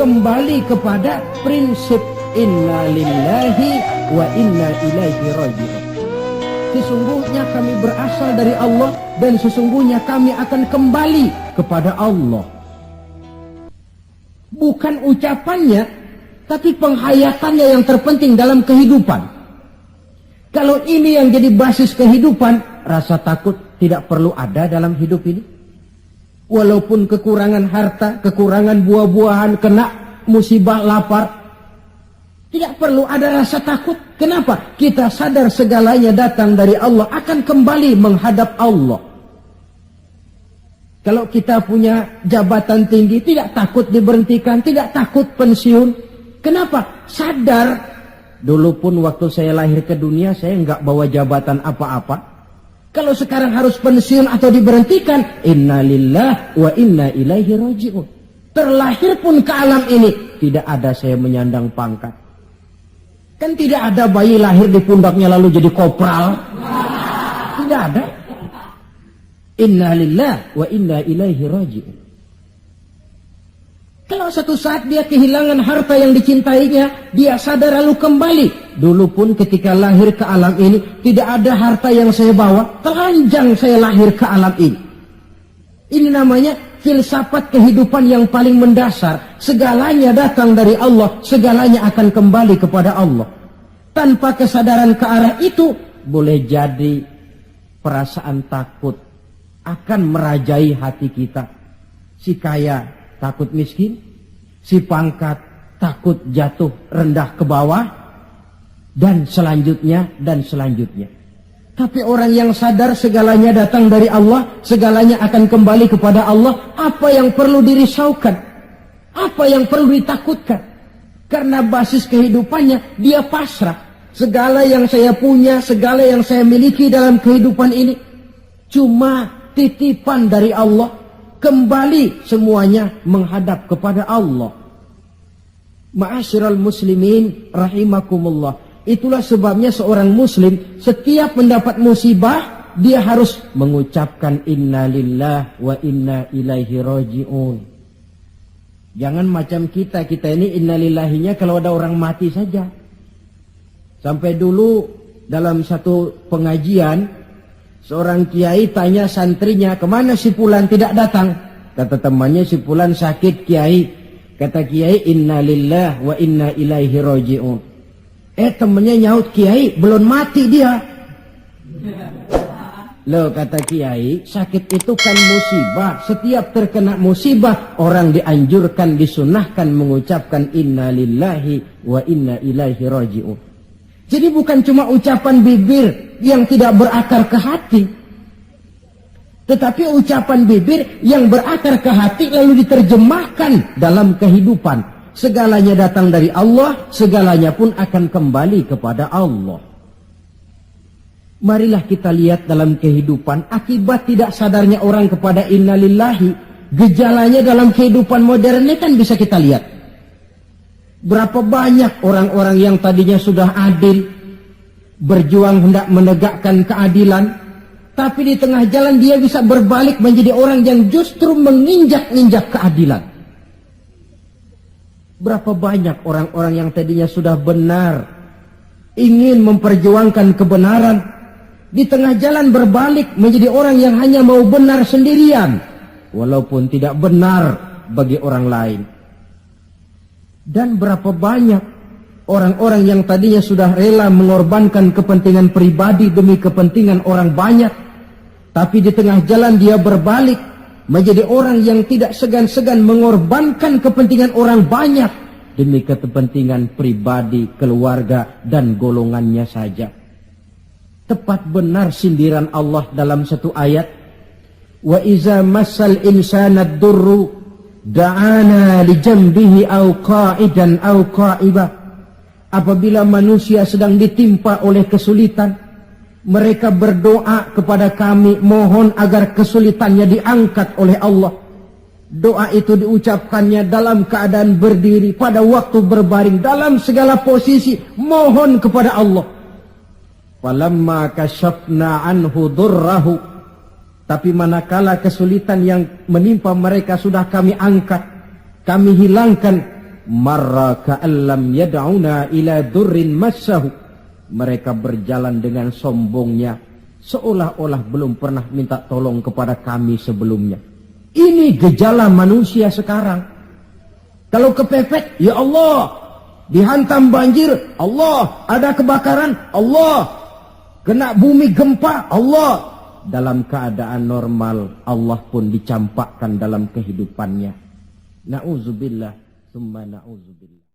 kembali kepada prinsip inna lillahi wa inna ilaihi raji'un. Sesungguhnya kami berasal dari Allah dan sesungguhnya kami akan kembali kepada Allah. Bukan ucapannya, tapi penghayatannya yang terpenting dalam kehidupan. Kalau ini yang jadi basis kehidupan, rasa takut tidak perlu ada dalam hidup ini. Walaupun kekurangan harta, kekurangan buah-buahan, kena musibah lapar, tidak perlu ada rasa takut. Kenapa? Kita sadar segalanya datang dari Allah, akan kembali menghadap Allah. Kalau kita punya jabatan tinggi, tidak takut diberhentikan, tidak takut pensiun. Kenapa? Sadar. Dulu pun waktu saya lahir ke dunia, saya nggak bawa jabatan apa-apa. Kalau sekarang harus pensiun atau diberhentikan, inna lillah wa inna ilaihi raji'un. Terlahir pun ke alam ini, tidak ada saya menyandang pangkat. Kan tidak ada bayi lahir di pundaknya lalu jadi kopral. Tidak ada. Inna lillah wa inna ilaihi raji'un. Kalau satu saat dia kehilangan harta yang dicintainya, dia sadar lalu kembali. Dulu pun ketika lahir ke alam ini, tidak ada harta yang saya bawa, telanjang saya lahir ke alam ini. Ini namanya filsafat kehidupan yang paling mendasar. Segalanya datang dari Allah, segalanya akan kembali kepada Allah. Tanpa kesadaran ke arah itu, boleh jadi perasaan takut akan merajai hati kita. Si kaya takut miskin, si pangkat takut jatuh rendah ke bawah, dan selanjutnya, dan selanjutnya. Tapi orang yang sadar segalanya datang dari Allah, segalanya akan kembali kepada Allah, apa yang perlu dirisaukan? Apa yang perlu ditakutkan? Karena basis kehidupannya, dia pasrah. Segala yang saya punya, segala yang saya miliki dalam kehidupan ini, cuma titipan dari Allah. Kembali semuanya menghadap kepada Allah. Ma'asyiral muslimin rahimakumullah. Itulah sebabnya seorang muslim setiap mendapat musibah, dia harus mengucapkan inna lillah wa inna ilaihi raji'un. Jangan macam kita ini inna lillahinya kalau ada orang mati saja. Sampai dulu dalam satu pengajian, seorang kiai tanya santrinya, kemana si fulan tidak datang? Kata temannya, si fulan sakit kiai. Kata kiai, inna lillah wa inna ilaihi raji'un. Temennya nyaut, kiai belum mati dia. Loh, kata kiai, sakit itu kan musibah. Setiap terkena musibah, orang dianjurkan, disunahkan mengucapkan inna lillahi wa inna ilaihi raji'un. Jadi bukan cuma ucapan bibir yang tidak berakar ke hati, tetapi ucapan bibir yang berakar ke hati lalu diterjemahkan dalam kehidupan. Segalanya datang dari Allah, segalanya pun akan kembali kepada Allah. Marilah kita lihat dalam kehidupan, akibat tidak sadarnya orang kepada inna lillahi, gejalanya dalam kehidupan modern ini kan bisa kita lihat. Berapa banyak orang-orang yang tadinya sudah adil, berjuang hendak menegakkan keadilan, tapi di tengah jalan dia bisa berbalik menjadi orang yang justru menginjak-injak keadilan. Berapa banyak orang-orang yang tadinya sudah benar, ingin memperjuangkan kebenaran, di tengah jalan berbalik menjadi orang yang hanya mau benar sendirian, walaupun tidak benar bagi orang lain. Dan berapa banyak orang-orang yang tadinya sudah rela mengorbankan kepentingan pribadi demi kepentingan orang banyak, tapi di tengah jalan dia berbalik menjadi orang yang tidak segan-segan mengorbankan kepentingan orang banyak demi kepentingan pribadi, keluarga, dan golongannya saja. Tepat benar sindiran Allah dalam satu ayat, wa iza massal insana ad-durru da'ana li jambihi aw qa'idan aw qa'ibah. Apabila manusia sedang ditimpa oleh kesulitan, mereka berdoa kepada kami, mohon agar kesulitannya diangkat oleh Allah. Doa itu diucapkannya dalam keadaan berdiri, pada waktu berbaring, dalam segala posisi, mohon kepada Allah. Falamma kasyafna anhu durrahu, tapi manakala kesulitan yang menimpa mereka sudah kami angkat, kami hilangkan marra ka'allam yad'una ila durrin massahu. Mereka berjalan dengan sombongnya, seolah-olah belum pernah minta tolong kepada kami sebelumnya. Ini gejala manusia sekarang. Kalau kepepet, ya Allah. Dihantam banjir, Allah. Ada kebakaran, Allah. Kena bumi gempa, Allah. Dalam keadaan normal, Allah pun dicampakkan dalam kehidupannya. Na'udzubillah, summa na'udzubillah.